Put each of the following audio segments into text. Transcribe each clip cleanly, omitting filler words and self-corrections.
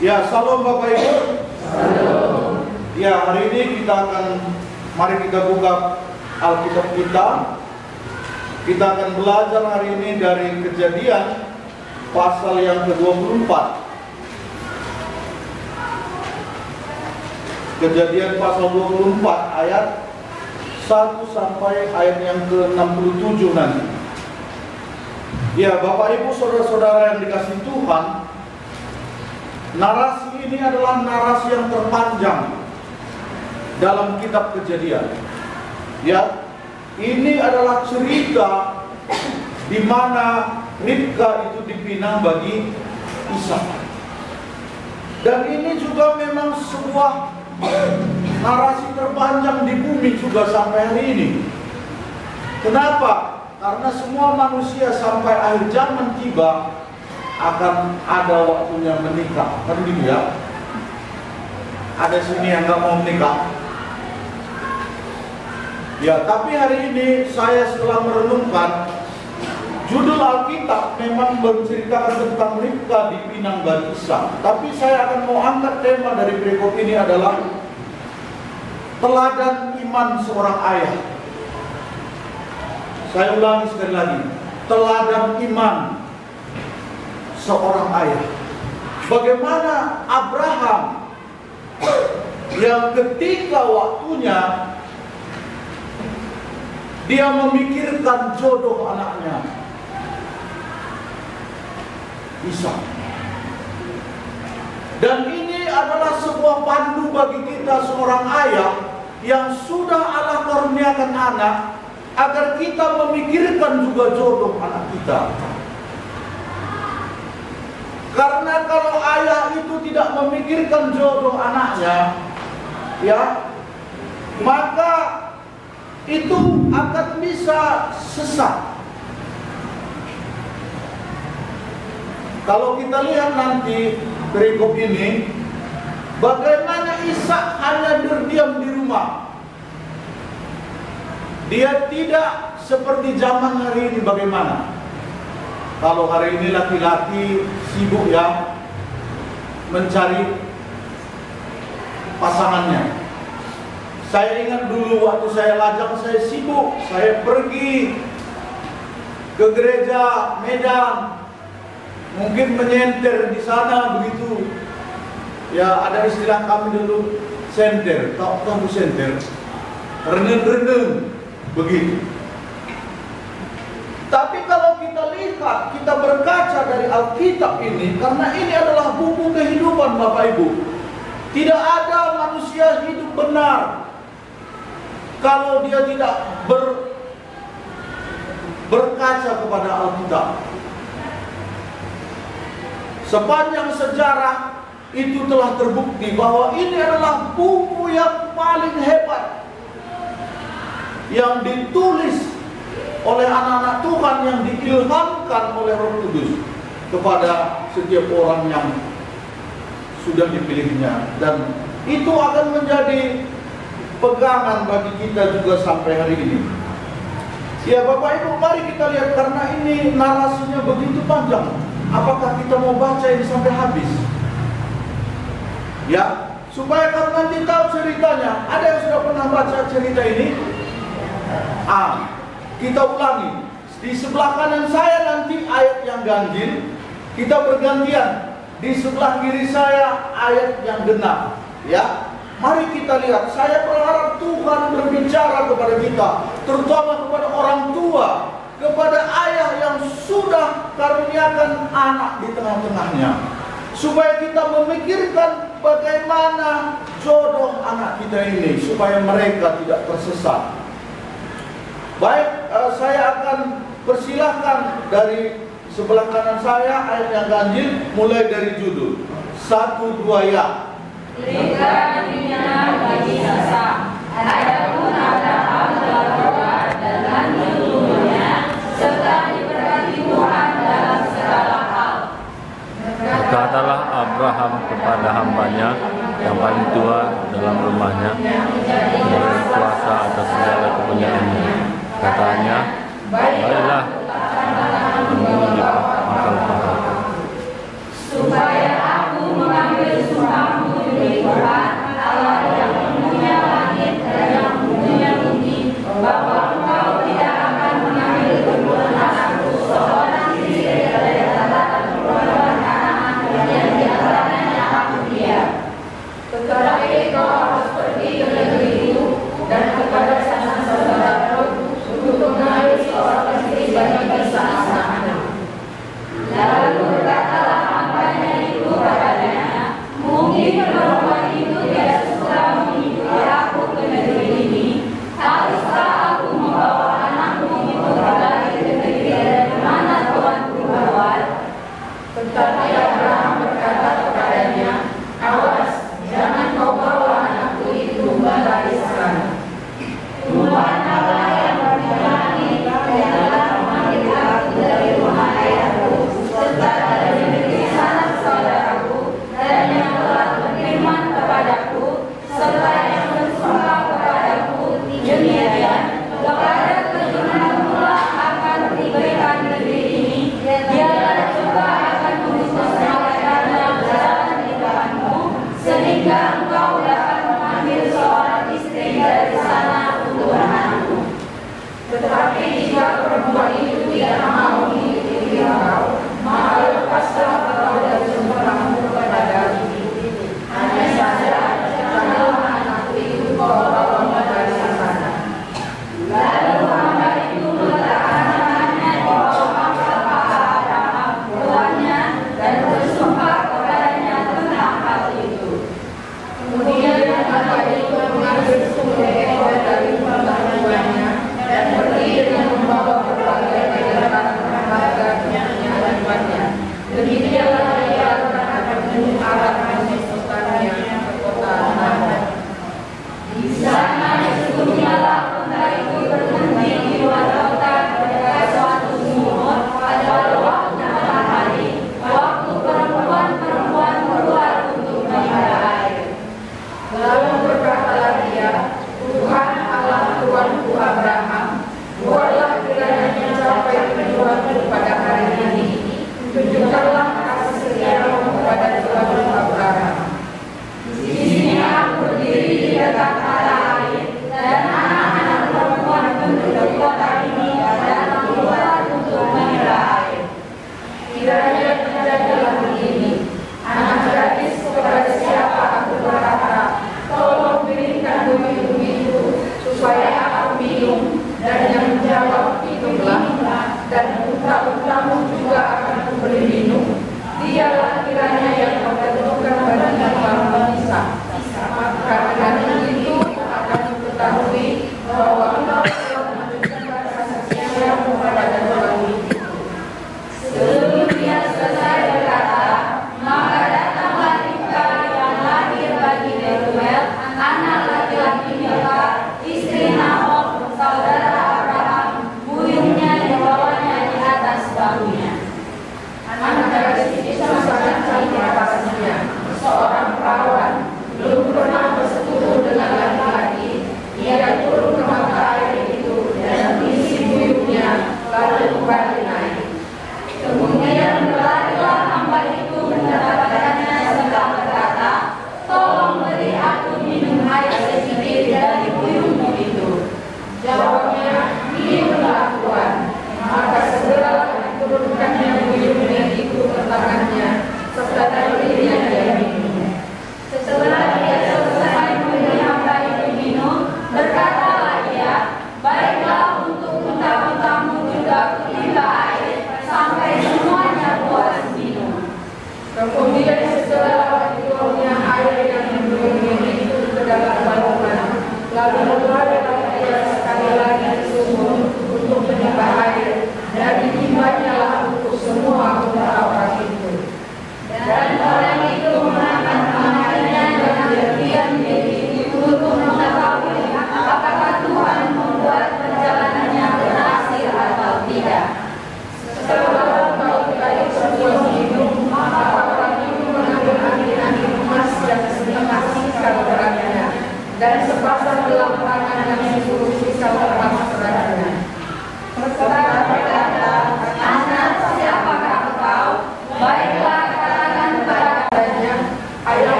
Ya, salam Bapak Ibu. Salam. Ya, hari ini mari kita buka Alkitab kita. Kita akan belajar hari ini dari Kejadian pasal yang ke-24. Kejadian pasal 24 ayat 1 sampai ayat yang ke-67 nanti. Ya, Bapak Ibu, saudara-saudara yang dikasihi Tuhan, narasi ini adalah narasi yang terpanjang dalam kitab Kejadian. Ya, ini adalah cerita di mana Ribka itu dipinang bagi Ishak. Dan ini juga memang sebuah narasi terpanjang di bumi juga sampai hari ini. Kenapa? Karena semua manusia sampai akhir zaman tiba akan ada waktunya menikah, kan gitu ya? Ada sini yang nggak mau menikah. Ya, tapi hari ini saya setelah merenungkan, judul Alkitab memang menceritakan tentang Ribka dipinang bagi Ishak. Tapi saya akan mau angkat tema dari berikut ini adalah teladan iman seorang ayah. Saya ulangi sekali lagi, teladan iman seorang ayah. Bagaimana Abraham yang ketika waktunya dia memikirkan jodoh anaknya Ishak. Dan ini adalah sebuah pandu bagi kita seorang ayah yang sudah Allah karuniakan anak, agar kita memikirkan juga jodoh anak kita. Karena kalau ayah itu tidak memikirkan jodoh anaknya, ya, maka itu akan bisa sesat. Kalau kita lihat nanti berikut ini, bagaimana Ishak hanya berdiam di rumah. Dia tidak seperti zaman hari ini. Bagaimana? Kalau hari ini laki-laki sibuk ya mencari pasangannya. Saya ingat dulu waktu saya lajang, saya sibuk, saya pergi ke gereja Medan, mungkin menyenter di sana begitu. Ya, ada istilah kami dulu senter, tahu senter, reneng-reneng begitu. Tapi kalau kita lihat, kita berkaca dari Alkitab ini, karena ini adalah buku kehidupan Bapak Ibu. Tidak ada manusia hidup benar kalau dia tidak berkaca kepada Alkitab. Sepanjang sejarah itu telah terbukti bahwa ini adalah buku yang paling hebat yang ditulis oleh anak-anak Tuhan, yang diilhamkan oleh Roh Kudus kepada setiap orang yang sudah dipilihnya, dan itu akan menjadi pegangan bagi kita juga sampai hari ini. Ya Bapak Ibu, mari kita lihat, karena ini narasinya begitu panjang. Apakah kita mau baca ini sampai habis? Ya, supaya kamu nanti tahu ceritanya. Ada yang sudah pernah baca cerita ini? Kita ulangi. Di sebelah kanan saya nanti ayat yang ganjil, kita bergantian. Di sebelah kiri saya ayat yang genap. Ya, mari kita lihat. Saya berharap Tuhan berbicara kepada kita, terutama kepada orang tua, kepada ayah yang sudah karuniakan anak di tengah-tengahnya, supaya kita memikirkan bagaimana jodoh anak kita ini, supaya mereka tidak tersesat. Baik, saya akan persilahkan dari sebelah kanan saya ayat yang ganjil, mulai dari judul 1, 2 ya. Ribka dipinang bagi Ishak. Adapun Abraham telah berbuat dengan menurunya, serta diberkati Tuhan dalam segala hal. Berkatalah Abraham kepada hambanya yang paling tua dalam rumahnya, yang berkuasa atas segala kepunyaannya. Katanya, baiklah, kamu dipanggil supaya aku mengambil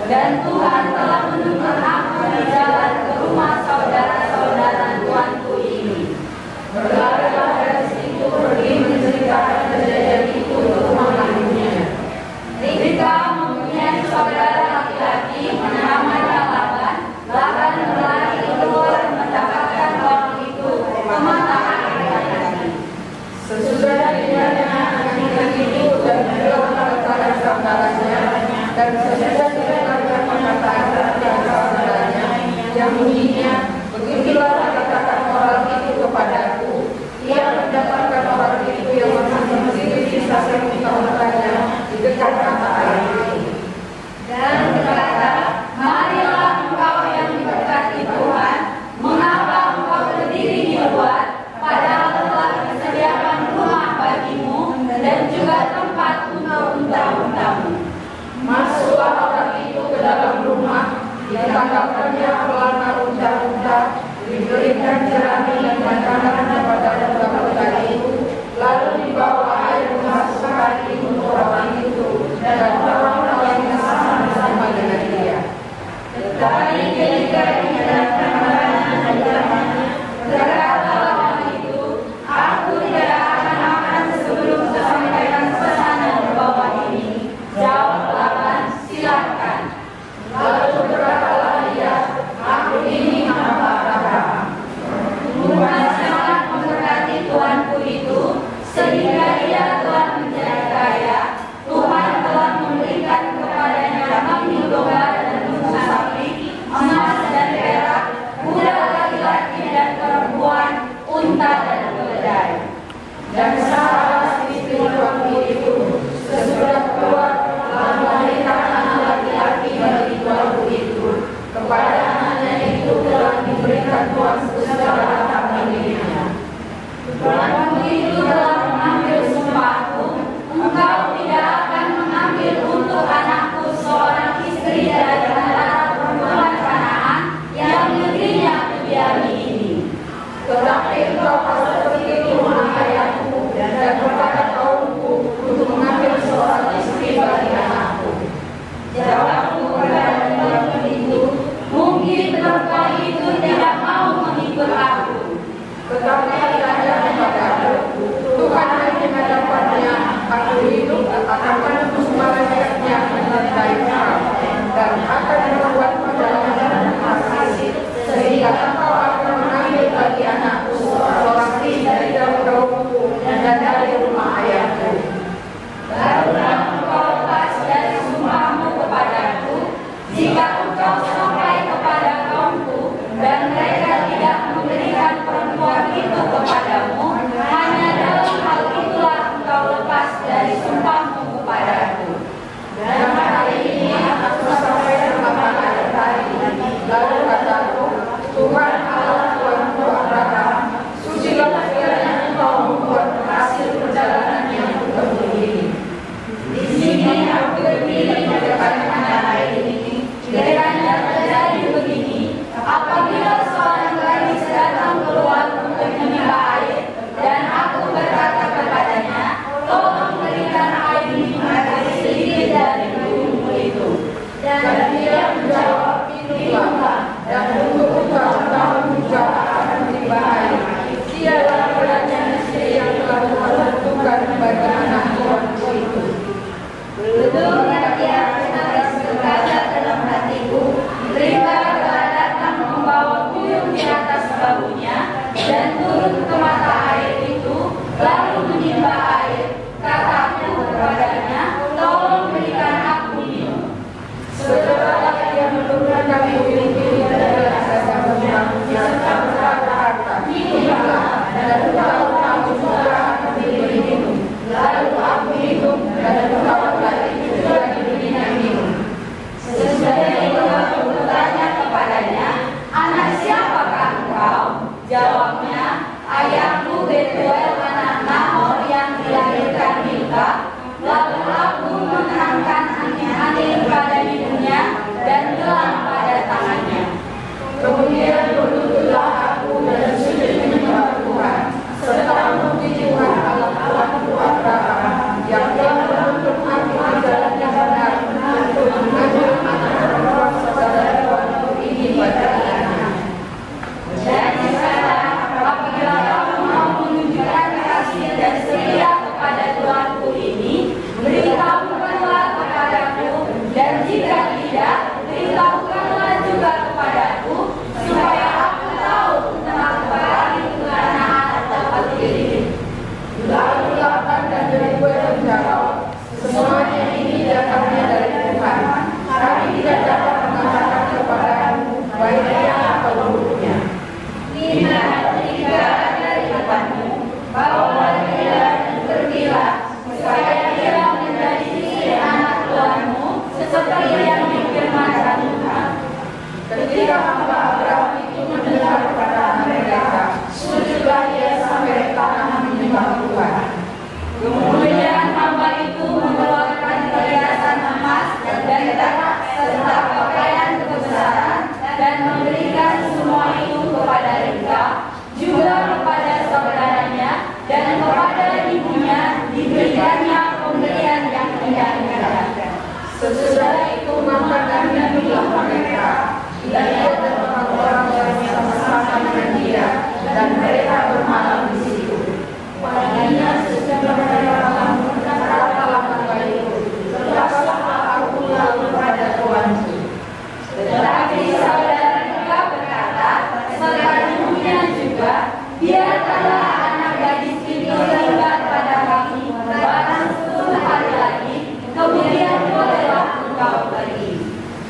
Dan Tuhan telah menuntun aku di jalan ke rumah saudara-saudara tuanku ini. Berlarilah dari situ pergi menceritakan kejadian itu ke rumah ibunya. Ribka mempunyai saudara laki-laki namanya Laban. Laban berlari keluar mendapatkan orang itu mematakan kaki. Sesudah dirinya anak itu dan bilang kepada saudaranya, dan sesudah dirinya mengatakan kepada saudaranya yang bunyinya, begitulah katakan orang itu kepadaku. Ia mendapatkan orang itu yang masih sisa semuanya di dekat mata air ini. Dan berkata, marilah engkau yang diberkati Tuhan, mengapa engkau berdiri di luar, padahal telah disediakan rumah bagimu dan juga tempat untuk unta-untamu. Masuklah orang itu ke dalam rumah, ditangkapkannya pelana unta-unta, diberikan jerami dan makanan kepada unta-unta itu, lalu dibawa air masuk kaki untuk orang itu, dan orang yang bersama-sama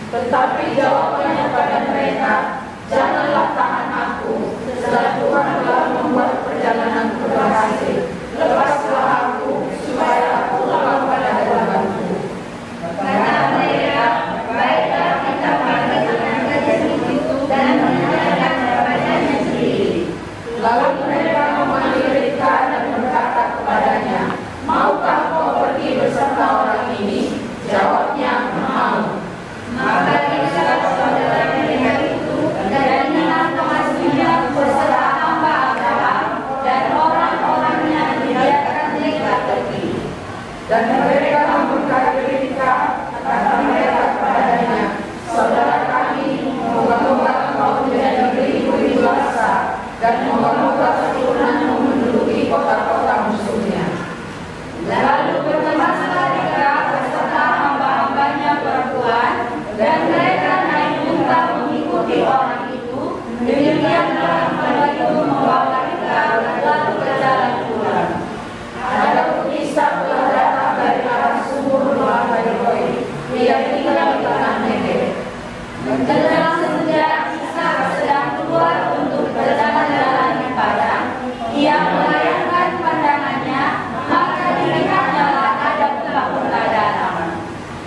Tetapi jawabannya pada mereka, janganlah tahan aku, setelah Tuhan telah membuat perjalananku berhasil. Lepaslah aku, supaya aku pulang pada Tuhanku. Kata mereka, baiklah kita pergi dengan gadis itu dan menanyakan kepadanya sendiri. Lalu mereka memanggil Ribka dan berkata kepadanya, maukah kau pergi beserta orang ini? Jawabnya, mau. Maka Ishak saudara mereka itu dan Nina temannya beserta hamba Abraham dan orang-orangnya dibiarkan mereka pergi. Dan mereka memberkati Ribka, kata mereka kepadanya, saudara kami, moga-moga engkau menjadi beribu dewasa dan moga-moga keturunanmu menduduki kota-kota musuhnya. Lalu berkemaslah Ribka beserta hamba-hambanya perempuan, dan mereka naik unta mengikuti orang itu. Demikianlah hamba itu membawa Ribka lalu berjalan pulang. Adapun Ishak telah datang dari arah sumur Lahai-Roi. Ia tinggal di tanah Negev. Menjelang senja, Ishak sedang keluar untuk berjalan-jalan di padang. Ia melayangkan pandangannya, maka dilihatnya ada unta-unta datang.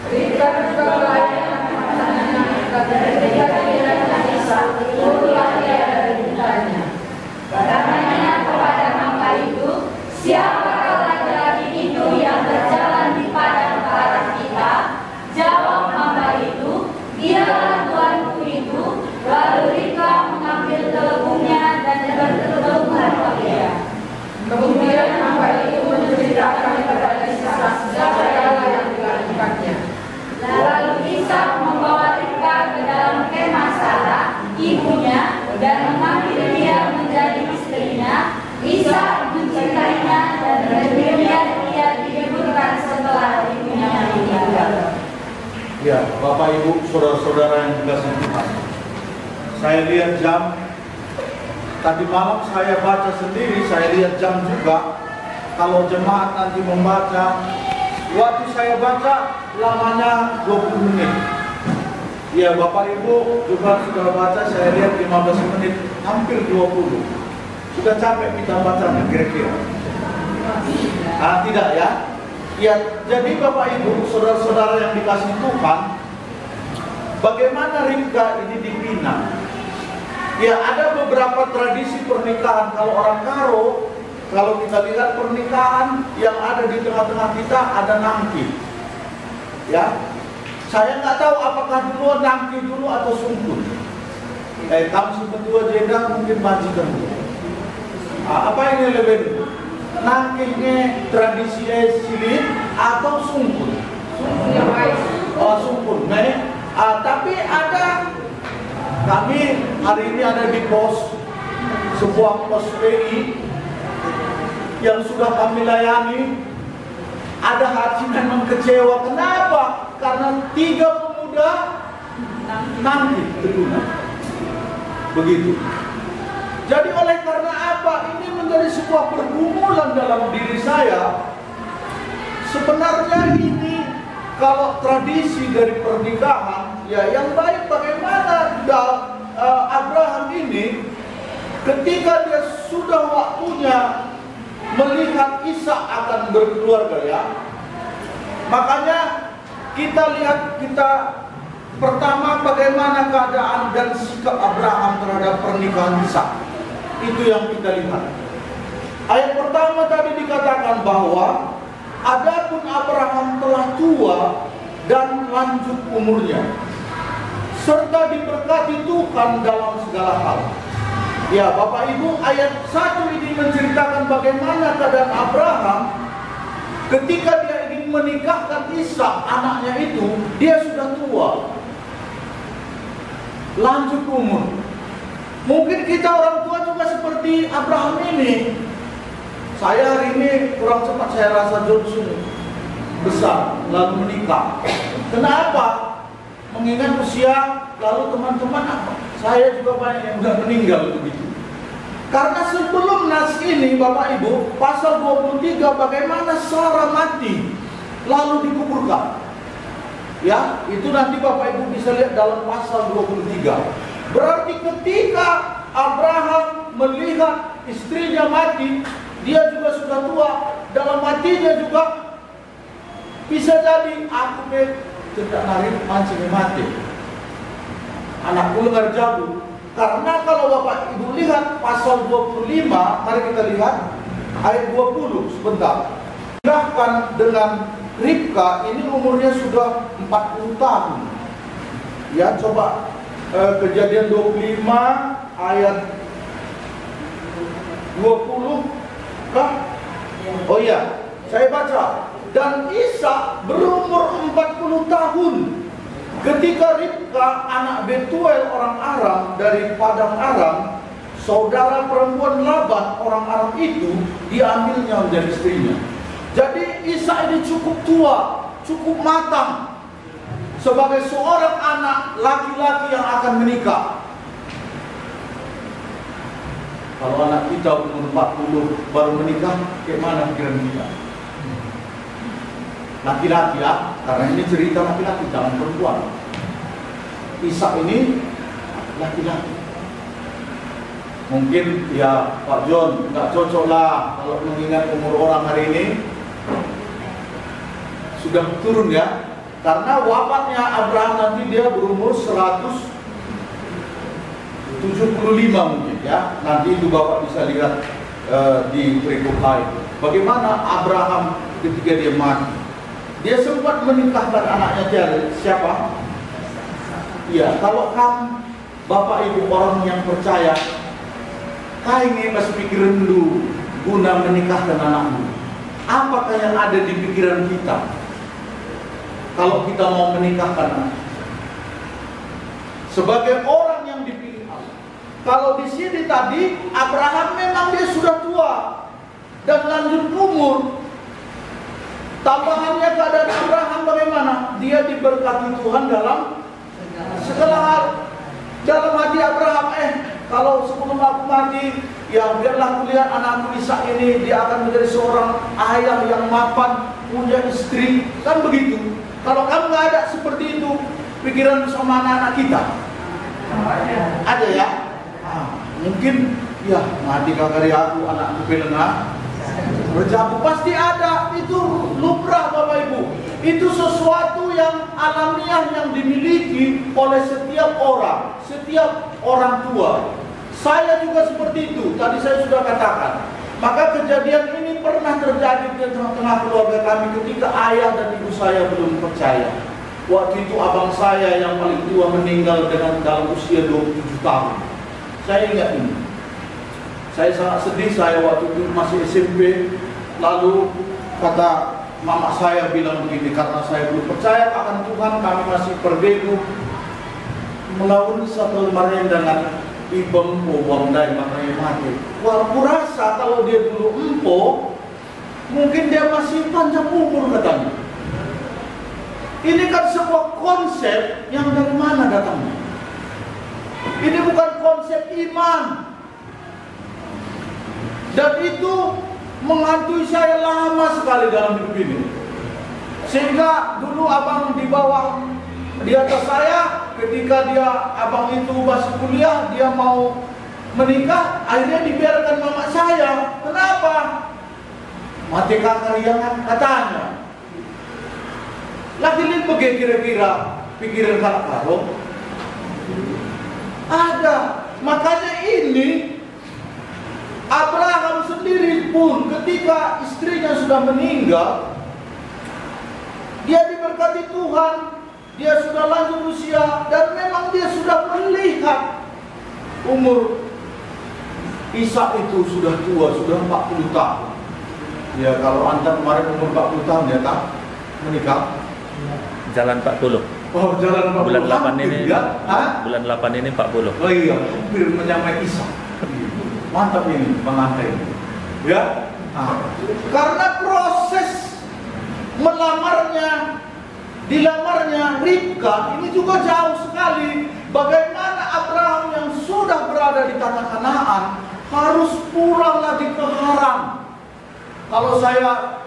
Ribka juga melayangkan pandangannya, ketika dilihatnya Ishak, turunlah dia dari untanya. Katanya kepada hamba itu, siapakah laki-laki itu yang berjalan di padang ke arah kita? Jawab hamba itu, dialah tuanku itu. Lalu Ribka mengambil telepungnya dan bertelungkup ke dia. Kemudian hamba itu menceritakan kepada Ishak segala yang dilakukannya. Lalu Ishak membawa Ribka ke dalam kemah Sarah, ibunya, dan mengambil dia menjadi istrinya. Ishak mencintainya dan demikian ia diliburkan setelah ibunya meninggal. Ya, Bapak Ibu, saudara-saudara yang dikasihi Tuhan. Saya lihat jam. Tadi malam saya baca sendiri, saya lihat jam juga. Kalau jemaat nanti membaca, waktu saya baca lamanya 20 menit. Ya, Bapak Ibu juga sudah baca, saya lihat 15 menit, hampir 20. Sudah capek kita bacanya kira-kira. Tidak ya? Ya, jadi Bapak Ibu, saudara-saudara yang dikasihi Tuhan, bagaimana Ribka ini dipinang? Ya, ada beberapa tradisi pernikahan. Kalau orang Karo, kalau kita lihat pernikahan yang ada di tengah-tengah kita ada nangki. Ya, saya nggak tahu apakah dulu nangki dulu atau sungkun. Kamu sebetua jeda mungkin majikan dulu. Apa ini lebih dulu? Nangkinya tradisi silit atau sungkun? Sungkun. Tapi ada, kami hari ini ada di pos, sebuah pos PI yang sudah kami layani. Ada hati memang kecewa. Kenapa? Karena 3 pemuda nangki terguna. Begitu. Jadi oleh karena apa? Ini menjadi sebuah pergumulan dalam diri saya. Sebenarnya ini kalau tradisi dari pernikahan, ya yang baik bagaimana Abraham ini ketika dia sudah waktunya melihat Ishak akan berkeluarga, ya. Makanya kita lihat pertama bagaimana keadaan dan sikap Abraham terhadap pernikahan Ishak. Itu yang kita lihat. Ayat pertama tadi dikatakan bahwa adapun Abraham telah tua dan lanjut umurnya, serta diberkati Tuhan dalam segala hal. Ya, Bapak Ibu, ayat 1 ini menceritakan bagaimana keadaan Abraham ketika dia ingin menikahkan Ishak, anaknya itu, dia sudah tua, lanjut umur. Mungkin kita orang tua juga seperti Abraham ini. Saya hari ini kurang cepat, saya rasa Johnson besar lalu menikah. Kenapa? Mengingat usia, lalu teman-teman apa? Saya juga banyak yang sudah meninggal begitu. Karena sebelum nas ini, Bapak Ibu, pasal 23 bagaimana Sarah mati lalu dikuburkan. Ya, itu nanti Bapak Ibu bisa lihat dalam pasal 23. Berarti ketika Abraham melihat istrinya mati, dia juga sudah tua, dalam hatinya juga bisa jadi aku tidak narik mancing mati. Anakku lengar jago. Karena kalau Bapak Ibu lihat pasal 25, mari kita lihat ayat 20 sebentar. Bahkan dengan Ribka ini umurnya sudah 40 tahun. Ya, coba Kejadian 25 ayat 20 kah? Oh iya, saya baca. Dan Ishak berumur 40 tahun ketika Ribka anak Betuel orang Aram dari padang Aram, saudara perempuan Laban orang Aram itu, diambilnya menjadi istrinya. Jadi Ishak ini cukup tua, cukup matang sebagai seorang anak laki-laki yang akan menikah. Kalau anak kita umur 40 baru menikah, bagaimana pikiran kita? Laki-laki ya, karena ini cerita laki-laki, jangan perempuan. Ishak ini laki-laki. Mungkin ya Pak John nggak cocok lah kalau mengingat umur orang hari ini sudah turun ya, karena wafatnya Abraham nanti dia berumur 175 mungkin ya. Nanti itu Bapak bisa lihat di perikop lain bagaimana Abraham ketika dia mati, dia sempat menikahkan anaknya dari siapa? Iya, kalau kamu Bapak Ibu orang yang percaya, kainge masih pikiran lu guna menikahkan anakmu. Apakah yang ada di pikiran kita kalau kita mau menikahkan anak? Sebagai orang yang dipilih Allah. Kalau di sini tadi Abraham memang dia sudah tua dan lanjut umur. Tambahannya keadaan Abraham bagaimana? Dia diberkati Tuhan dalam segala hal. Dalam hati Abraham, kalau sebelum aku mati, ya biarlah aku lihat anakku Ishak ini, dia akan menjadi seorang ayah yang mapan, punya istri, kan begitu. Kalau kamu nggak ada seperti itu, pikiran sama anak-anak kita, ada ya? Mungkin ya mati kakak aku, anakku pelengah, berjabu, pasti ada. Itu lumrah Bapak Ibu. Itu sesuatu yang alamiah yang dimiliki oleh setiap orang tua. Saya juga seperti itu. Tadi saya sudah katakan. Maka kejadian ini pernah terjadi di tengah-tengah keluarga kami ketika ayah dan ibu saya belum percaya. Waktu itu abang saya yang paling tua meninggal dalam usia 27 tahun. Saya ingat ini. Saya sangat sedih, saya waktu itu masih SMP. Lalu kata mama saya bilang begini, karena saya belum percaya akan Tuhan, kami masih berbegu melawan satu lembaran dengan ibem uang dari makanya mati. Wah, aku rasa kalau dia dulu empo, mungkin dia masih panjang umur katanya. Ini kan sebuah konsep yang dari mana datangnya? Ini bukan konsep iman. Dan itu menghantui saya lama sekali dalam hidup ini. Sehingga dulu abang di bawah, di atas saya, ketika abang itu masih kuliah, dia mau menikah, akhirnya dibiarkan mama saya. Kenapa? Mati kakariangan katanya. Lagi-lagi begitu kira-kira pikiran kalak karung. Ada. Makanya ini Abraham sendiri pun ketika istrinya sudah meninggal, dia diberkati Tuhan, dia sudah lanjut usia, dan memang dia sudah melihat umur Ishak itu sudah tua, sudah 40 tahun. Ya, kalau Anda kemarin umur 40 tahun ya tak menikah? Jalan 40. Oh, jalan 40. Bulan 8 ini. Ya? Bulan 8 ini 40. Oh iya, hampir menyamai Ishak. Mantap ini mengantai. Ya. Karena proses dilamarnya Ribka ini juga jauh sekali. Bagaimana Abraham yang sudah berada di tanah Kanaan harus pulang lagi ke Haran. Kalau saya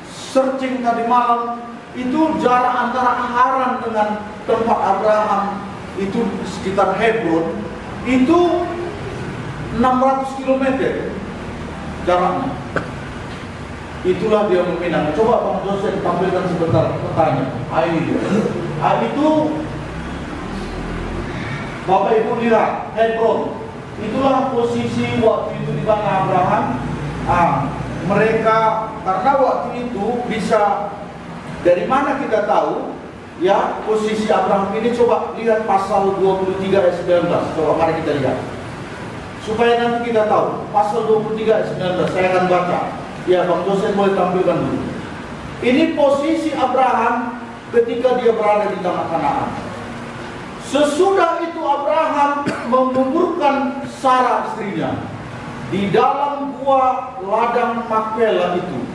searching tadi malam, itu jarak antara Haran dengan tempat Abraham itu sekitar Hebron itu 600 km jaraknya. Itulah dia meminang. Coba Bang Dosen tampilkan sebentar petanya. Ini dia. Itu Bapak Ibu lihat Hebron. Itulah posisi waktu itu di mana Abraham. Mereka karena waktu itu bisa dari mana kita tahu ya posisi Abraham ini. Coba lihat pasal 23 ayat 19. Coba mari kita lihat. Supaya nanti kita tahu pasal 23 ayat 19. Saya akan baca. Ya, Bang Dosen boleh tampilkan dulu. Ini posisi Abraham ketika dia berada di tanah Kanaan. Sesudah itu Abraham menguburkan Sarah istrinya di dalam gua ladang Makpela itu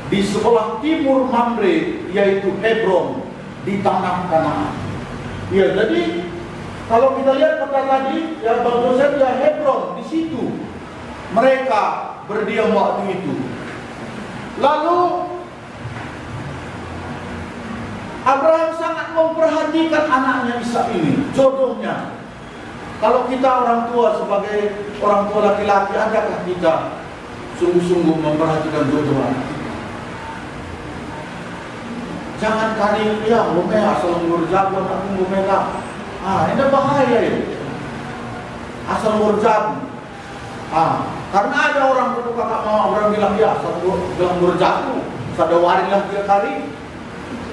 di sebelah timur Mamre, yaitu Hebron, di tanah Kanaan. Ya, jadi kalau kita lihat kata tadi, ya Bang Dosen, ya Hebron di situ mereka berdiam waktu itu. Lalu Abraham sangat memperhatikan anaknya Ishak ini, jodohnya. Kalau kita orang tua, sebagai orang tua laki-laki, adakah kita sungguh-sungguh memperhatikan jodoh anak kita? Jangan kali ya ngomel asal ngurjago anakku ngomel. Ini bahaya ya. Asal ngurjago. Karena ada orang dulu kakak mama orang bilang ya asal bilang ngurjago, sada waring lah 3 kali.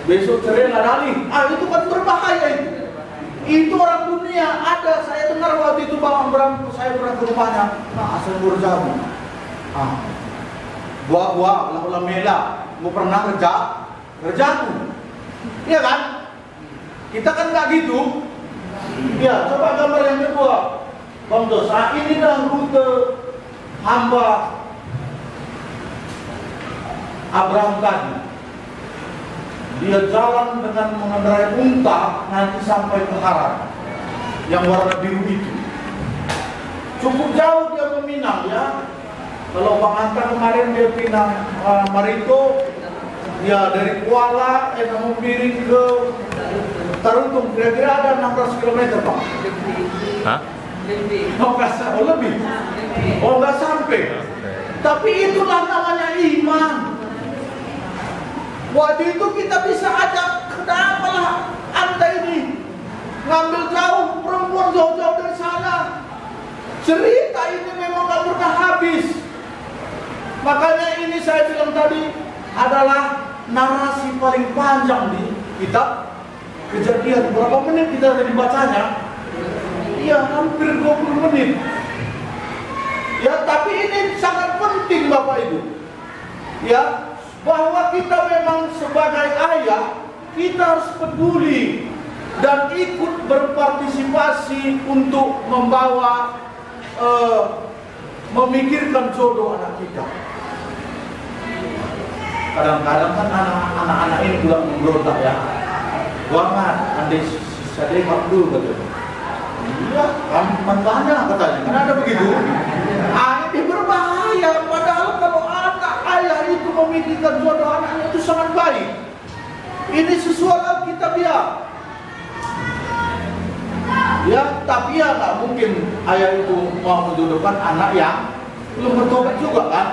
Besok cerai lah dalih. Itu kan berbahaya itu. Itu orang dunia ada. Saya dengar waktu itu Bang Abraham, saya pernah ke rumahnya. Asal ngurjago. Gua ulah mela. Gua pernah kerjaku. Iya kan? Kita kan nggak gitu. Ya, coba gambar yang kedua. Bang Dos, inilah rute hamba Abraham tadi. Dia jalan dengan mengendarai unta nanti sampai ke Haran yang warna biru itu. Cukup jauh dia meminang ya. Kalau Bang Anta kemarin dia pinang Marito, ya dari Kuala miring ke Tarutung, kira-kira ada 600 km Pak. Hah? Lebih. Nggak sampai. Tapi itulah namanya iman. Waktu itu kita bisa ajak, kenapa lah Anda ini ngambil jauh perempuan jauh-jauh dari sana. Cerita ini memang gak pernah habis. Makanya ini saya bilang tadi adalah narasi paling panjang di kitab Kejadian. Berapa menit kita tadi bacanya? Ya hampir 20 menit. Ya, tapi ini sangat penting Bapak Ibu. Ya, bahwa kita memang sebagai ayah, kita harus peduli dan ikut berpartisipasi untuk membawa memikirkan jodoh anak kita. Kadang-kadang kan anak-anak ini juga memberontak ya. Wangan, andai saya dekat dulu katanya. Iya, kan mana katanya. Kan ada begitu. Ini berbahaya. Padahal kalau anak ayah itu memikirkan jodoh anaknya itu sangat baik. Ini sesuai Alkitabiah. Ya, tapi ya nggak mungkin ayah itu mau menjodohkan anak yang belum bertobat juga kan.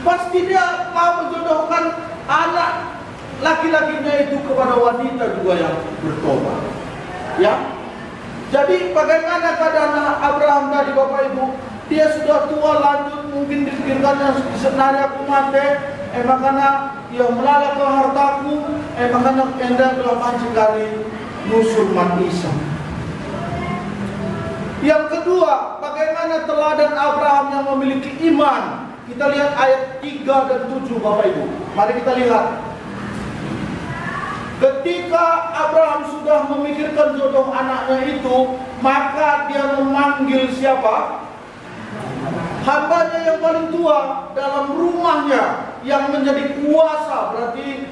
Pasti dia mau menjodohkan anak laki-lakinya itu kepada wanita juga yang bertobat. Ya. Jadi bagaimana keadaan Abraham tadi Bapak Ibu? Dia sudah tua lanjut, mungkin dipikirkannya senari aku mati, makanya dia melala ke hartaku, makanya enda telah pancing kali musulman Isa. Yang kedua, bagaimana teladan Abraham yang memiliki iman? Kita lihat ayat 3 dan 7 Bapak Ibu. Mari kita lihat. Ketika Abraham sudah memikirkan jodoh anaknya itu, maka dia memanggil siapa? Hambanya yang paling tua dalam rumahnya yang menjadi kuasa. Berarti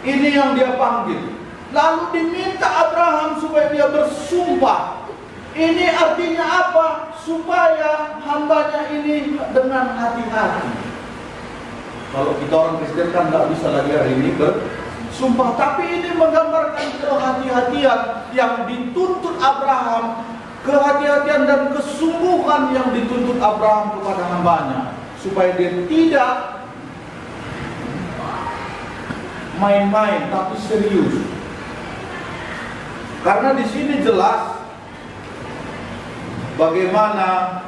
ini yang dia panggil. Lalu diminta Abraham supaya dia bersumpah. Ini artinya apa? Supaya hambanya ini dengan hati-hati. Kalau kita orang Kristen kan nggak bisa lagi hari ini sumpah. Tapi ini menggambarkan kehati-hatian yang dituntut Abraham, kehati-hatian dan kesungguhan yang dituntut Abraham kepada hambanya, supaya dia tidak main-main tapi serius. Karena di sini jelas bagaimana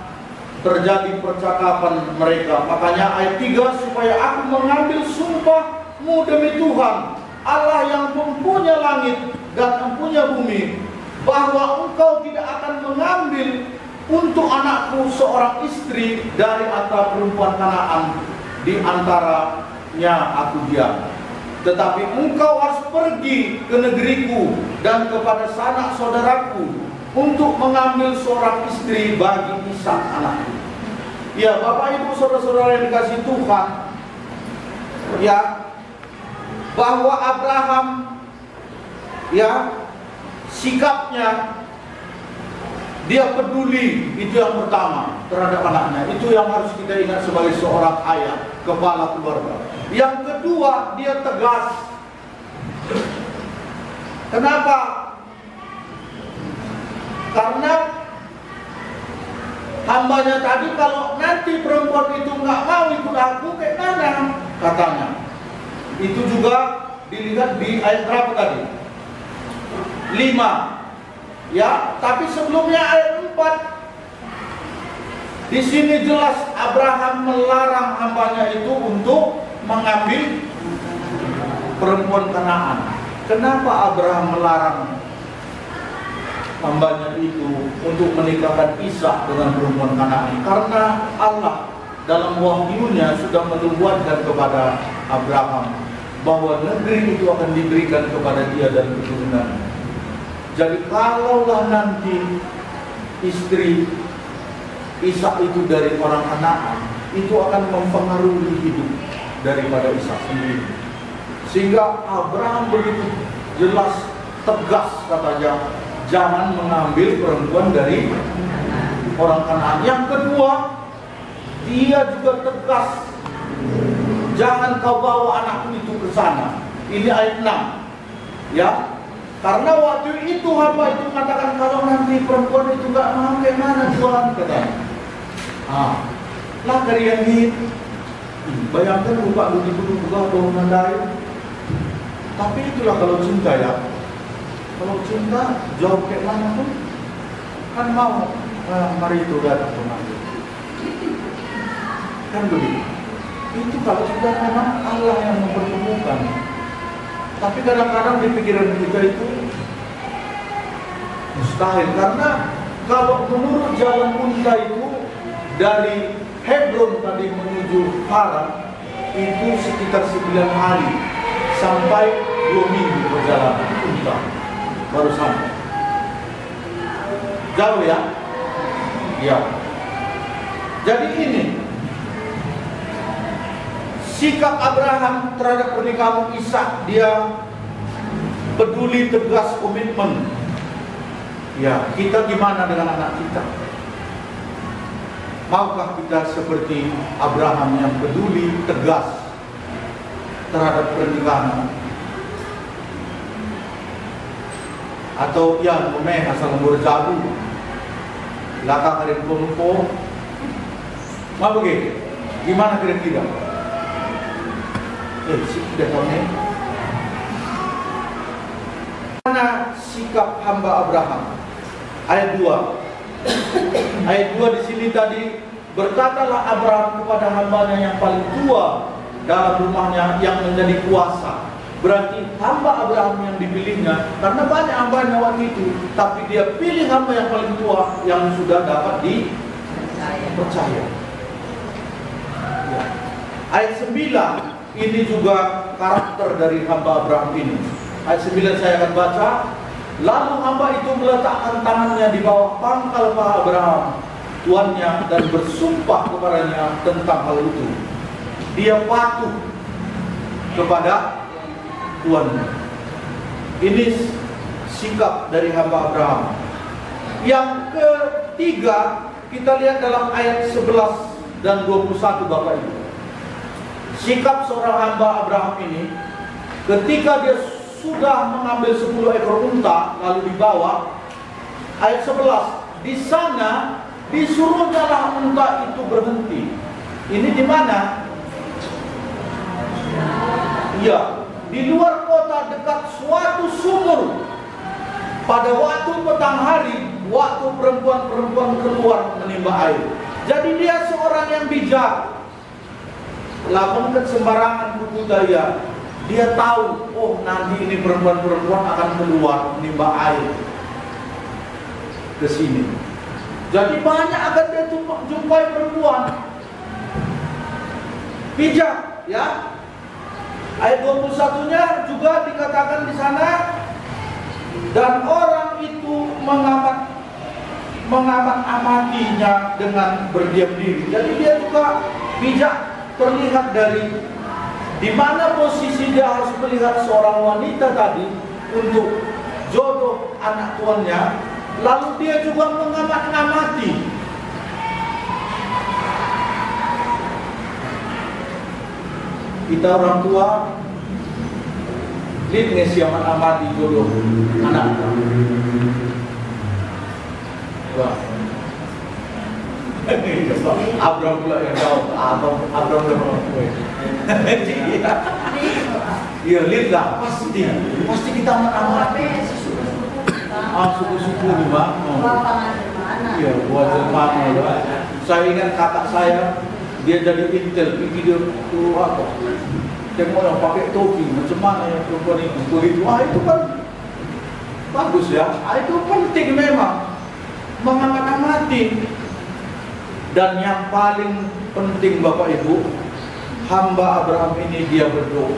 terjadi percakapan mereka. Makanya ayat 3, supaya aku mengambil sumpahmu demi Tuhan Allah yang mempunyai langit dan mempunyai bumi, bahwa engkau tidak akan mengambil untuk anakku seorang istri dari antara perempuan Kanaan di antaranya aku diam. Tetapi engkau harus pergi ke negeriku dan kepada sanak saudaraku untuk mengambil seorang istri bagi Ishak anakku. Ya, Bapak Ibu saudara-saudara yang dikasihi Tuhan, ya, bahwa Abraham, ya, sikapnya dia peduli, itu yang pertama, terhadap anaknya. Itu yang harus kita ingat sebagai seorang ayah, kepala keluarga. Yang kedua, dia tegas. Kenapa? Karena hambanya tadi, kalau nanti perempuan itu nggak mau ikut aku, kayak mana? Katanya. Itu juga dilihat di ayat berapa tadi? 5. Ya, tapi sebelumnya ayat 4. Di sini jelas Abraham melarang hambanya itu untuk mengambil perempuan Kanaan. Kenapa Abraham melarang hambanya itu untuk menikahkan Ishak dengan perempuan Kanaan? Karena Allah dalam wahyunya sudah menubuatkan kepada Abraham bahwa negeri itu akan diberikan kepada dia dan keturunannya. Jadi kalaulah nanti istri Ishak itu dari orang Kanaan, itu akan mempengaruhi hidup daripada Ishak sendiri. Sehingga Abraham begitu jelas, tegas katanya, jangan mengambil perempuan dari orang Kanaan. Yang kedua, dia juga tegas, jangan kau bawa anakku itu ke sana. Ini ayat 6. Ya, karena waktu itu hamba itu mengatakan, kalau nanti perempuan itu nggak mau, kayak mana Tuhan, katanya. Lah dari yang ini, bayangkan buka begitu buka bangunan lain. Tapi itulah kalau cinta, ya. Kalau cinta jauh kayak mana pun kan mau, mari itu datang kemari. Kan begitu. Itu kalau sudah memang Allah yang mempertemukan. Tapi kadang-kadang di pikiran kita itu mustahil, karena kalau menurut jalan unta itu dari Hebron tadi menuju Haran itu sekitar 9 hari sampai 2 minggu perjalanan unta baru sampai. Jauh, ya? Ya. Jadi ini sikap Abraham terhadap pernikahan Ishak, dia peduli, tegas, komitmen. Ya, kita gimana dengan anak kita? Maukah kita seperti Abraham yang peduli, tegas terhadap pernikahan? Atau yang asal berjabu, belakang ada pemukul? Mau begitu? Gimana kira-kira? Sudah tahu nih. Mana sikap hamba Abraham? Ayat 2. Ayat 2 di sini tadi, berkatalah Abraham kepada hambanya yang paling tua dalam rumahnya yang menjadi kuasa. Berarti hamba Abraham yang dipilihnya, karena banyak hambanya waktu itu, tapi dia pilih hamba yang paling tua yang sudah dapat dipercaya. Ya. Ayat 9, ini juga karakter dari hamba Abraham ini. Ayat 9 saya akan baca. Lalu hamba itu meletakkan tangannya di bawah pangkal paha Abraham, tuannya, dan bersumpah kepadanya tentang hal itu. Dia patuh kepada tuannya. Ini sikap dari hamba Abraham. Yang ketiga, kita lihat dalam ayat 11 dan 21, Bapak Ibu. Sikap seorang hamba Abraham ini, Ketika dia sudah mengambil 10 ekor unta lalu dibawa, ayat 11, di sana disuruhnyalah unta itu berhenti. Ini di mana? Ya, di luar kota dekat suatu sumur. Pada waktu petang hari, waktu perempuan-perempuan keluar menimba air. Jadi dia seorang yang bijak. Lakukan sembarangan buku daya. Dia tahu, oh nanti ini perempuan-perempuan akan keluar menimba air ke sini. Jadi banyak akan dia jumpai perempuan. Bijak, ya. Ayat 21-nya juga dikatakan di sana, dan orang itu mengamat-amatinya dengan berdiam diri. Jadi dia juga bijak, terlihat dari di mana posisi dia harus melihat seorang wanita tadi untuk jodoh anak tuannya. Lalu dia juga mengamat-amati. Kita orang tua lihat nggak sih amati jodoh anak kita? Wah, Abraham pula yang tahu. Abraham dah iya, lihat lah, pasti kita amati. Suku-suku ni Mak. Iya, buat mana lah. Saya ingat kakak saya, dia jadi intel, pergi dia tu apa? Tengok yang pakai topi, macam mana yang perempuan itu. Itu kan bagus ya. Itu penting memang, mengamati. Dan yang paling penting Bapak Ibu, hamba Abraham ini dia berdoa.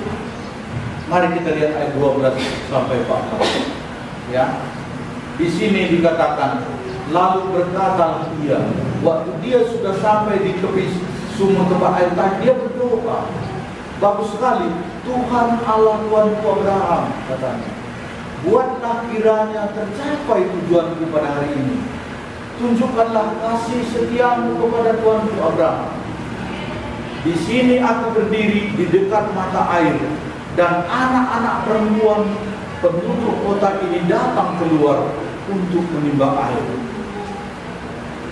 Mari kita lihat ayat 12 sampai 14. Ya. Di sini dikatakan, lalu berkatalah ia, waktu dia sudah sampai di tepi sumur tempat air tadi, dia berdoa. Bagus sekali, Tuhan Allah Tuanku Abraham, katanya, buatlah kiranya tercapai tujuanku pada hari ini. Tunjukkanlah kasih setiamu kepada Tuanku Abraham. Di sini aku berdiri di dekat mata air, dan anak-anak perempuan penduduk kota ini datang keluar untuk menimba air.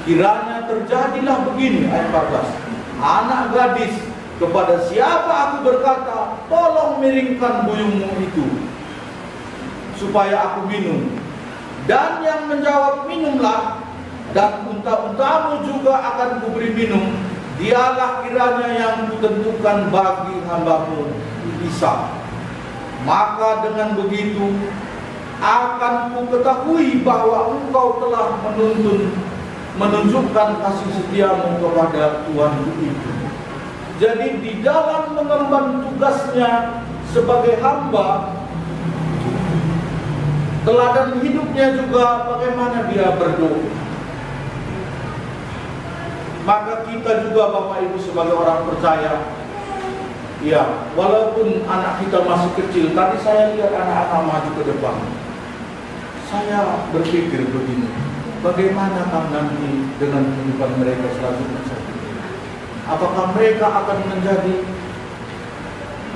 Kiranya terjadilah begini, ayat 14. Anak gadis, kepada siapa aku berkata, tolong miringkan buyungmu itu, supaya aku minum. Dan yang menjawab, minumlah, dan unta-untamu juga akan kuberi minum. Dialah kiranya yang kutentukan bagi hambamu Ishak. Maka dengan begitu akan ku ketahui bahwa engkau telah menunjukkan kasih setiamu kepada Tuhanku itu. Jadi di dalam mengemban tugasnya sebagai hamba, teladan hidupnya juga bagaimana dia berdoa. Maka kita juga Bapak Ibu sebagai orang percaya, ya, walaupun anak kita masih kecil, tadi saya lihat anak-anak maju ke depan. Saya berpikir begini, bagaimanakah nanti dengan kehidupan mereka selanjutnya? Apakah mereka akan menjadi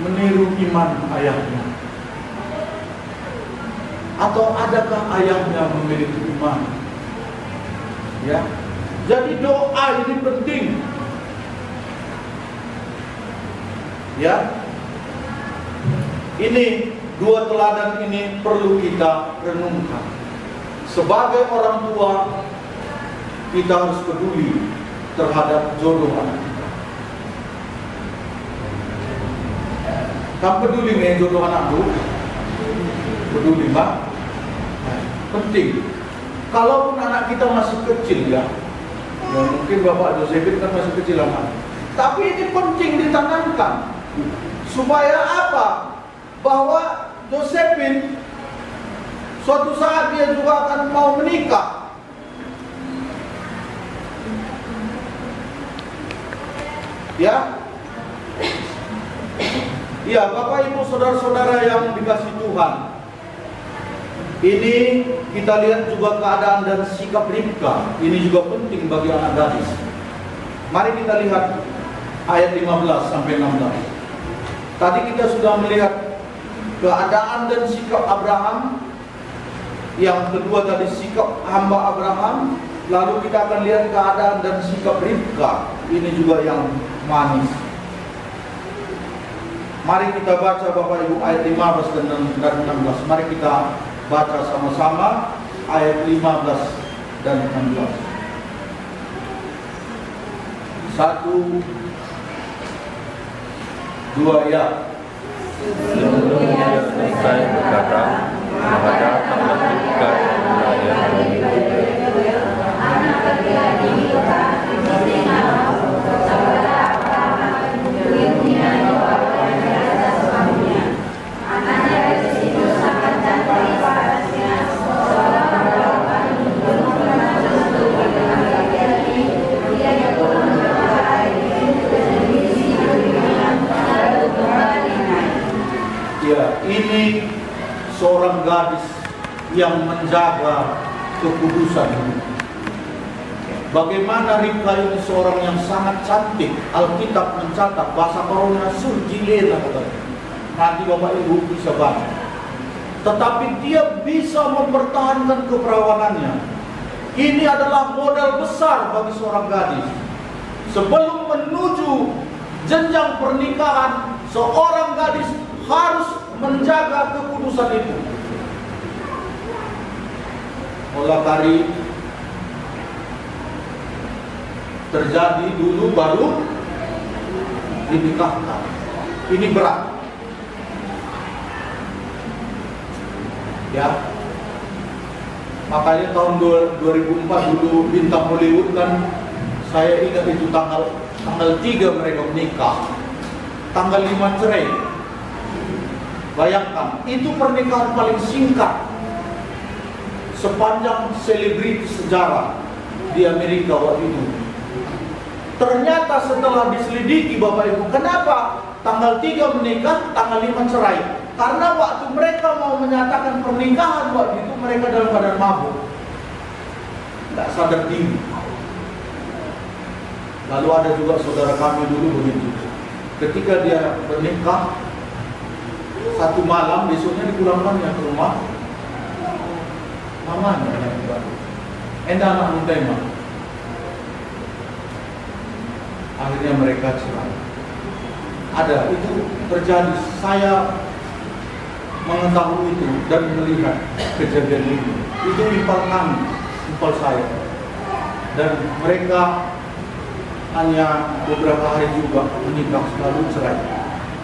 meniru iman ayahnya? Atau adakah ayahnya memiliki iman? Ya, jadi doa ini penting. Ya, ini dua teladan ini perlu kita renungkan. Sebagai orang tua, kita harus peduli terhadap jodoh anak kita. Kamu peduli dengan jodoh anakmu? Peduli, Pak? Penting. Kalaupun anak kita masih kecil, ya mungkin Bapak Josephine kan masih kecil anak. Tapi ini penting ditanamkan. Supaya apa? Bahwa Josephine suatu saat dia juga akan mau menikah. Ya. Ya, Bapak Ibu saudara-saudara yang dikasihi Tuhan. Ini kita lihat juga keadaan dan sikap Ribka. Ini juga penting bagi anak gadis. Mari kita lihat ayat 15 sampai 16. Tadi kita sudah melihat keadaan dan sikap Abraham. Yang kedua tadi sikap hamba Abraham. Lalu kita akan lihat keadaan dan sikap Ribka. Ini juga yang manis. Mari kita baca Bapak Ibu ayat 15 dan 16. Mari kita baca sama-sama ayat 15 dan 16. 1, 2 ya. Sebelumnya selesai berkata, maka datanglah Ribka anak laki-laki Milka, istri Nahor, saudara Abraham, ibunya Yoab dan raja suaminya. Anaknya gadis itu sangat cantik parasnya, seorang perawan belum pernah bersentuh dengan laki-laki. Dia pun mencapai kondisi hidupnya lalu kembali naik. Ya, ini seorang gadis yang menjaga kekudusan. Bagaimana Ribka ini seorang yang sangat cantik. Alkitab mencatat bahasa Koronnya surgilena katanya. Nanti Bapak Ibu bisa baca. Tetapi dia bisa mempertahankan keperawanannya. Ini adalah modal besar bagi seorang gadis. Sebelum menuju jenjang pernikahan, seorang gadis harus menjaga kekudusan itu. Olah kari terjadi dulu baru dinikahkan. Ini berat. Ya. Makanya tahun 2004 dulu bintang Hollywood kan, saya ingat itu tanggal 3 mereka menikah. Tanggal 5 cerai. Bayangkan, itu pernikahan paling singkat sepanjang selebriti sejarah di Amerika waktu itu. Ternyata setelah diselidiki Bapak Ibu, kenapa tanggal 3 menikah, tanggal 5 cerai? Karena waktu mereka mau menyatakan pernikahan waktu itu mereka dalam keadaan mabuk, tidak sadar diri. Lalu ada juga saudara kami dulu begitu. Ketika dia bernikah, satu malam besoknya dipulangkannya ke rumah mamanya. Enda anak muda. Akhirnya mereka cerai. Ada, itu terjadi. Saya mengetahui itu dan melihat kejadian ini. Itu impal kami, impal saya. Dan mereka hanya beberapa hari juga menikah, lalu cerai.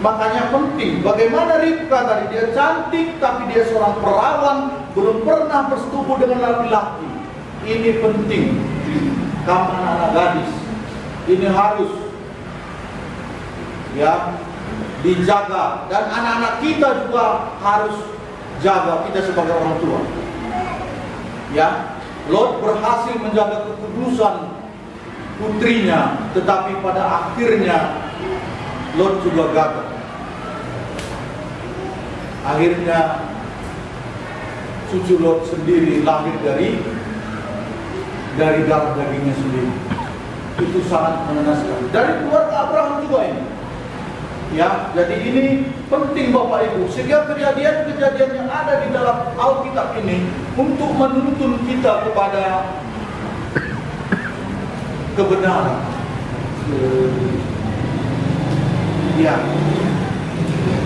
Makanya penting, bagaimana Ribka tadi, dia cantik tapi dia seorang perawan, belum pernah bersetubuh dengan laki-laki. Ini penting. Kamu anak-anak gadis, ini harus ya dijaga, dan anak-anak kita juga harus jaga, kita sebagai orang tua. Ya, Lot berhasil menjaga kekudusan putrinya, tetapi pada akhirnya Lot juga gagal. Akhirnya cucu Lot sendiri lahir dari darah dagingnya sendiri. Itu sangat mengenaskan. Dari keluarga Abraham juga ini. Ya, jadi ini penting Bapak Ibu, sehingga kejadian-kejadian yang ada di dalam Alkitab ini untuk menuntun kita kepada kebenaran. Ya.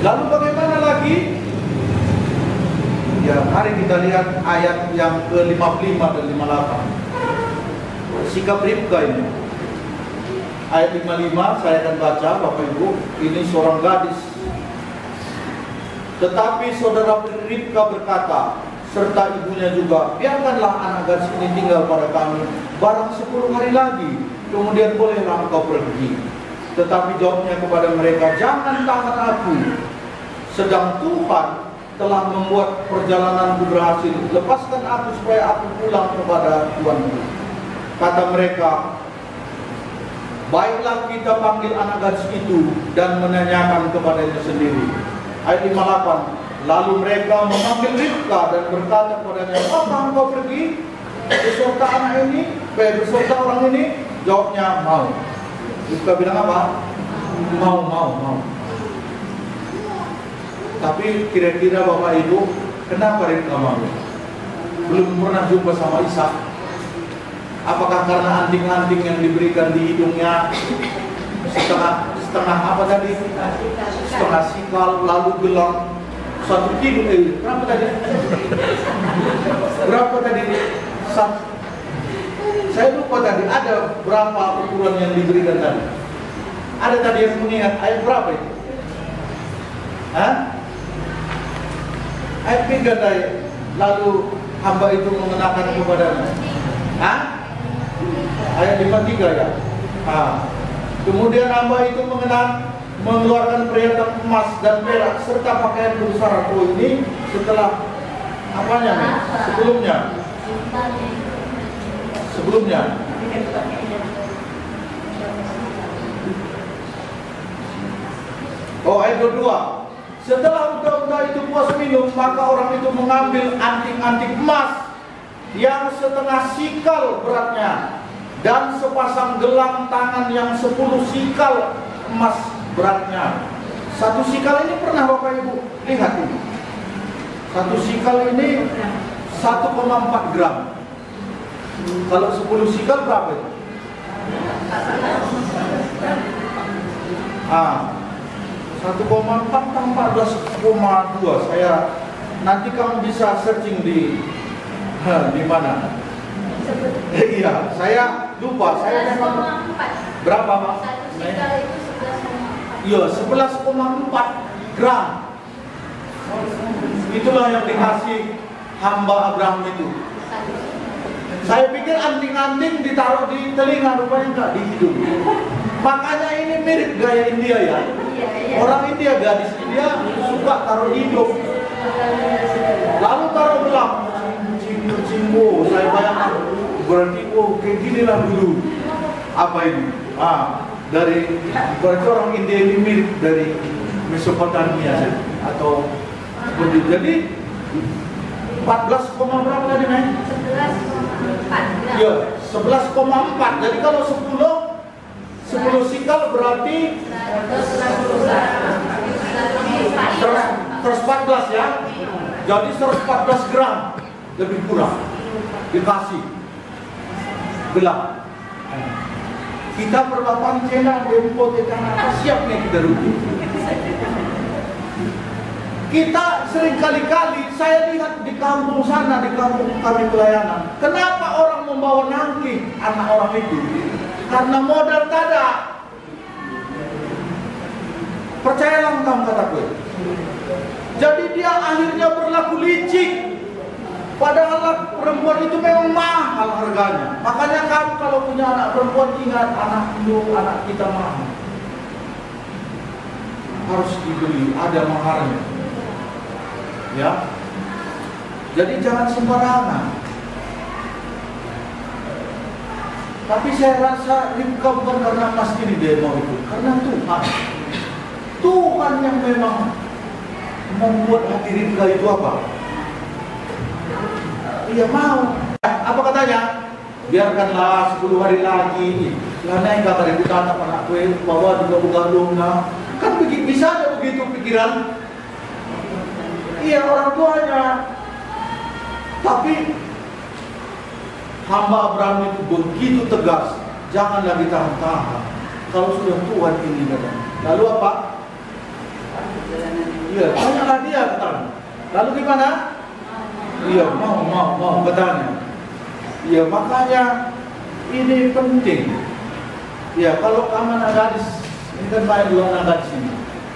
Lalu bagaimana lagi? Ya, mari kita lihat ayat yang ke-55 dan 58. Sikap Ribka ini. Ayat 55 saya akan baca Bapak Ibu. Ini seorang gadis. Tetapi saudara Ribka berkata, serta ibunya juga, biarkanlah anak gadis ini tinggal pada kami barang 10 hari lagi, kemudian bolehlah engkau pergi. Tetapi jawabnya kepada mereka, jangan tahan aku, sedang Tuhan telah membuat perjalananku berhasil. Lepaskan aku supaya aku pulang kepada Tuanku. Kata mereka, baiklah kita panggil anak gadis itu dan menanyakan kepadanya sendiri. Ayat 58. Lalu mereka memanggil Ribka dan berkata kepadanya, apakah engkau pergi beserta anak ini, beserta orang ini? Jawabnya, mau. Ribka bilang apa? Mau. Tapi kira-kira Bapak Ibu, kenapa Ribka malu? Belum pernah jumpa sama Ishak. Apakah karena anting-anting yang diberikan di hidungnya setengah apa tadi? Setengah sikal, lalu gelang 1 kilo. Berapa tadi? Berapa tadi? Saya lupa tadi. Ada berapa ukuran yang diberikan tadi? Ada tadi yang mengingat ayat berapa itu? Hah? Ayat 3 tadi. Lalu hamba itu mengenakan kepadanya. Hah? Ayat 53 ya. Kemudian hamba itu mengeluarkan perhiasan emas dan perak serta pakaian pusara. Oh, ini setelah apanya nih? Sebelumnya. Oh, ayat 22. Setelah unta-unta itu puas minum, maka orang itu mengambil anting-anting emas yang setengah sikal beratnya dan sepasang gelang tangan yang 10 sikal emas beratnya. 1 sikal ini pernah Bapak Ibu lihat ini? 1 sikal ini 1,4 gram. Kalau 10 sikal berapa itu? 1,4 tambah 14,2. Saya nanti kamu bisa searching di mana? Iya, saya lupa. Saya memang berapa Pak? 1 sikal itu 11,4. Iya, 11,4 gram. Itulah yang dikasih hamba Abraham itu. Saya pikir anting-anting ditaruh di telinga, rupanya enggak, di hidung. Makanya ini mirip gaya India ya. Orang India, gadis India suka taruh di hidung. Lalu taruh gelang. Cimbo, saya bayangkan. Berarti kayak gini lah dulu. Apa ini? Berarti orang India ini mirip dari Mesopotamia atau seperti. Jadi 14, berapa tadi Mei? 11,4. Iya, 11,4. Jadi kalau 10 sikal berarti 114 ya. Jadi 114 gram lebih kurang dikasih gelang. Kita perlakuan channel dempo apa siap nih kita rugi. Kita sering kali-kali saya lihat di kampung sana, di kampung kami pelayanan. Kenapa orang membawa nangking anak orang itu? Karena modal tada. Percayalah kamu kataku. Jadi dia akhirnya berlaku licik. Padahal perempuan itu memang mahal harganya. Makanya kamu kalau punya anak perempuan ingat anak kita mahal. Harus dibeli, ada maharnya. Ya. Jadi jangan sembarangan. Tapi saya rasa Ribka bukan karena emas ini dia mau itu, karena Tuhan. Tuhan yang memang membuat hati Ribka itu apa? Ia mau. Apa katanya? Biarkanlah 10 hari lagi. Lah naik kata Ribka anak anakku bawa juga buka. Kan bisa ada begitu pikiran. Iya orang tuanya. Tapi hamba Abraham itu begitu tegas, jangan lagi tahan-tahan. Kalau sudah Tuhan ini katanya. Lalu apa? Iya, tanyalah dia katanya. Lalu gimana? Iya, mau katanya. Iya, makanya ini penting. Ya, kalau kamu anak gadis, ini kan banyak juga anak gadis ini.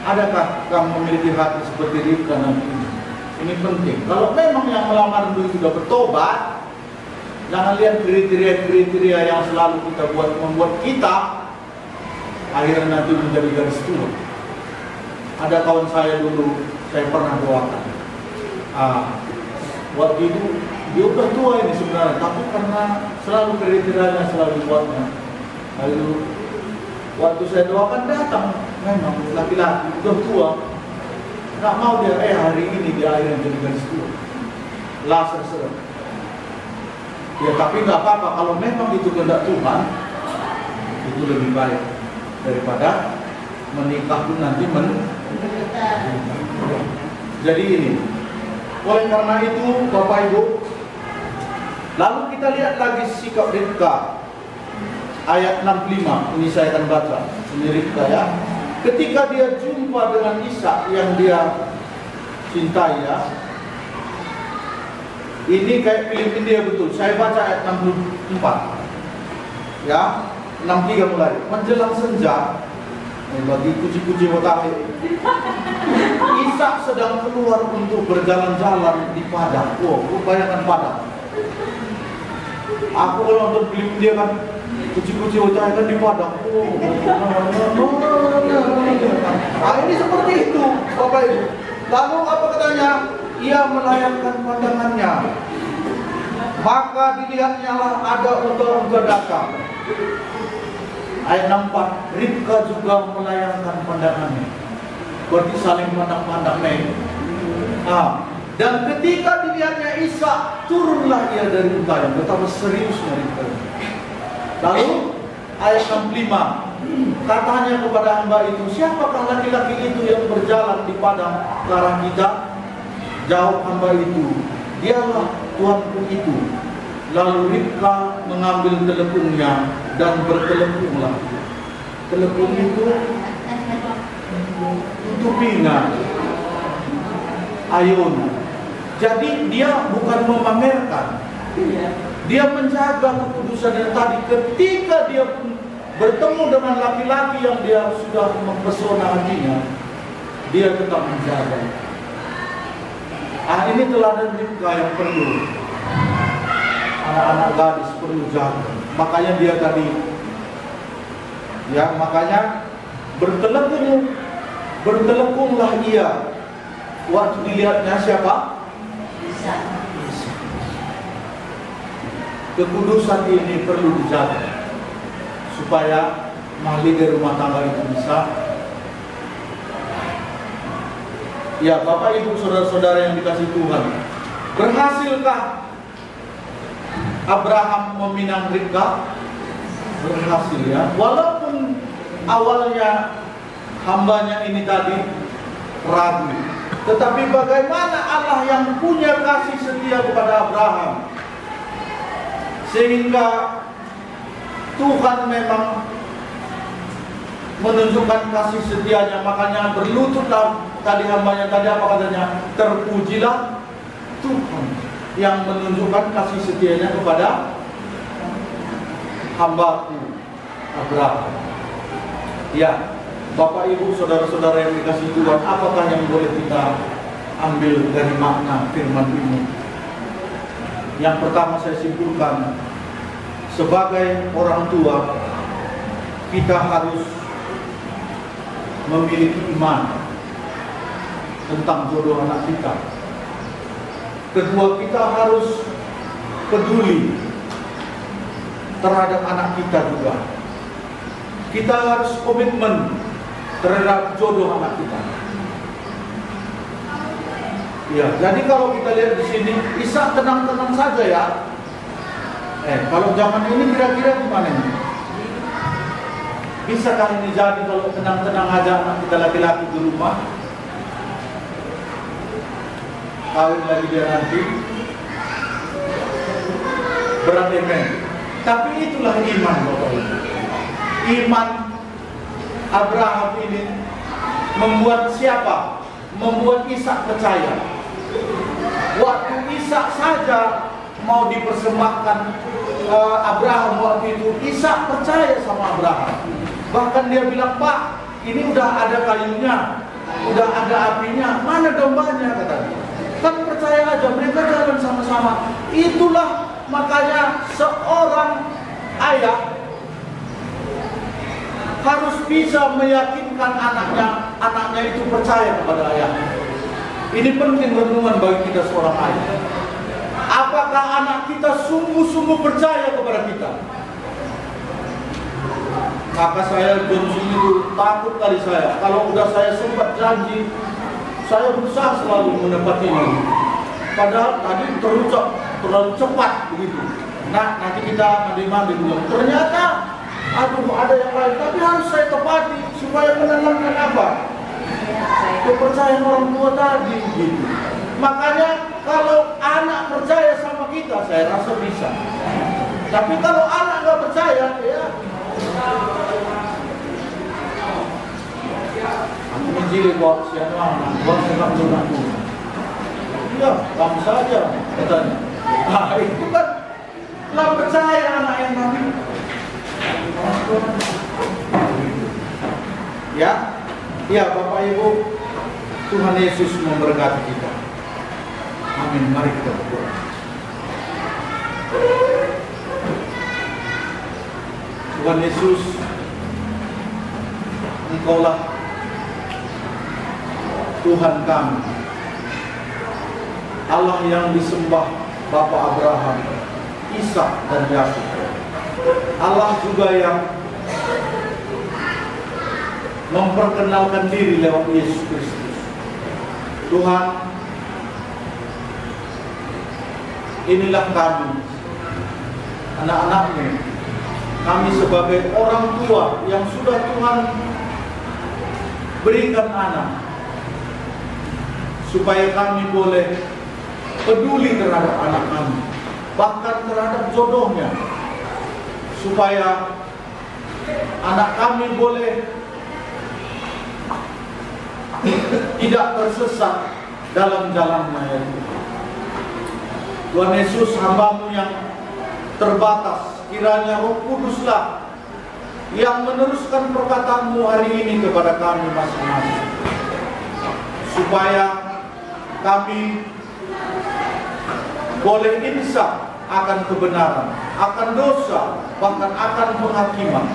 Adakah kamu memiliki hati seperti Ribka nanti ini? Ini penting. Kalau memang yang melamar dulu sudah bertobat, jangan lihat kriteria-kriteria yang selalu kita buat, membuat kita akhirnya nanti menjadi gadis tua. Ada kawan saya dulu, saya pernah doakan. Waktu itu dia udah tua ini sebenarnya, tapi karena selalu kriterianya selalu dibuatnya. Lalu waktu saya doakan datang, memang laki-laki udah tua. Nggak mau dia, hari ini dia akhirnya jadi gadis tua. Laser serem. Ya tapi nggak apa-apa, kalau memang itu kehendak Tuhan, itu lebih baik daripada menikah pun nanti Jadi ini, oleh karena itu Bapak Ibu, lalu kita lihat lagi sikap Ribka ayat 65. Ini saya akan baca. Ini Ribka ya. Ketika dia jumpa dengan Ishak yang dia cintai ya. Ini kayak film India betul. Saya baca ayat 64. Ya, 63 mulai. Menjelang senja, bagi kuci-kuci matahari, Ishak sedang keluar untuk berjalan-jalan di padang. Wow, bayangkan padang. Aku kalau nonton film India kan kuci-kuci matahari kan di padang. Ini seperti itu, Bapak Ibu. Lalu apa katanya? Ia melayangkan pandangannya, maka dilihatnya lah ada unta-unta datang. Ayat 64, Ribka juga melayangkan pandangannya, berarti saling pandang-pandang nih. Dan ketika dilihatnya Ishak, turunlah ia dari untanya. Betapa seriusnya Ribka. Lalu ayat 65, katanya kepada hamba itu, siapakah laki-laki itu yang berjalan di padang ke arah kita? Jawab hamba itu, dialah tuanku itu. Lalu Ribka mengambil telepungnya dan bertelepunglah. Telepung itu tutupingan, ayun. Jadi dia bukan memamerkan, dia menjaga kekudusannya tadi. Ketika dia bertemu dengan laki-laki yang dia sudah mempesona hatinya, dia tetap menjaga. Ini teladan Ribka yang perlu anak-anak gadis perlu jaga. Makanya dia tadi, ya makanya bertelepunglah ia. Waktu dilihatnya siapa? Ishak. Kekudusan ini perlu dijaga supaya mahligai rumah tangga itu bisa. Ya Bapak Ibu saudara-saudara yang dikasih Tuhan, berhasilkah Abraham meminang Ribka? Berhasil ya. Walaupun awalnya hambanya ini tadi ragu, tetapi bagaimana Allah yang punya kasih setia kepada Abraham, sehingga Tuhan memang menunjukkan kasih setianya. Makanya berlututlah tadi hambanya tadi, apa katanya? Terpujilah Tuhan yang menunjukkan kasih setianya kepada hambaku Abraham. Ya, Bapak Ibu saudara-saudara yang dikasih Tuhan, apakah yang boleh kita ambil dari makna firman ini? Yang pertama saya simpulkan, sebagai orang tua kita harus memiliki iman tentang jodoh anak kita. Kedua, kita harus peduli terhadap anak kita juga. Kita harus komitmen terhadap jodoh anak kita. Ya, jadi kalau kita lihat di sini, Ishak tenang-tenang saja ya. Kalau zaman ini kira-kira gimana nih? Bisakah ini jadi kalau tenang-tenang aja anak kita laki-laki di rumah? Kawin lagi dia nanti berat emen. Tapi itulah iman Bapak Ibu. Iman Abraham ini membuat siapa? Membuat Ishak percaya. Waktu Ishak saja mau dipersembahkan Abraham waktu itu, Ishak percaya sama Abraham. Bahkan dia bilang, Pak, ini udah ada kayunya, udah ada apinya, mana dombanya, katanya. Kan percaya aja, mereka jalan sama-sama. Itulah makanya seorang ayah harus bisa meyakinkan anaknya itu percaya kepada ayahnya. Ini penting renungan bagi kita seorang ayah. Apakah anak kita sungguh-sungguh percaya kepada kita? Maka saya Johnson itu takut kali saya. Kalau udah saya sempat janji, saya berusaha selalu menepatinya. Padahal tadi terlalu cepat begitu. Nah, nanti kita mandi-mandi dulu. Ternyata, aduh ada yang lain. Tapi harus saya tepati supaya menenangkan apa? kepercayaan orang tua tadi gitu. Makanya kalau anak percaya sama kita, saya rasa bisa. Tapi kalau anak nggak percaya, ya aku menjadi bawa siapa anak, bawa siapa aku. Ya, kamu saja katanya. Nah, itu kan nggak percaya anak yang kami. Ya, ya Bapak Ibu, Tuhan Yesus memberkati kita. Amin. Mari kita berdoa. Tuhan Yesus, Engkaulah Tuhan kami, Allah yang disembah Bapak Abraham, Ishak dan Yakub. Allah juga yang memperkenalkan diri lewat Yesus Kristus. Tuhan, inilah kami, anak-anak-Mu. Kami sebagai orang tua yang sudah Tuhan berikan anak, supaya kami boleh peduli terhadap anak kami, bahkan terhadap jodohnya, supaya anak kami boleh tidak tersesat dalam jalannya ya Tuhan. Tuhan Yesus, hamba-Mu yang terbatas, kiranya Roh Kuduslah yang meneruskan perkataan-Mu hari ini kepada kami masing-masing, supaya kami boleh insaf akan kebenaran, akan dosa, bahkan akan penghakiman.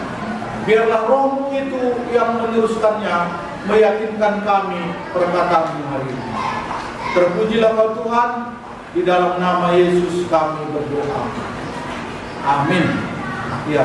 Biarlah Roh-Mu itu yang meneruskannya, meyakinkan kami perkataan-Mu hari ini. Terpujilah Kau Tuhan, di dalam nama Yesus kami berdoa. Amin. Ya.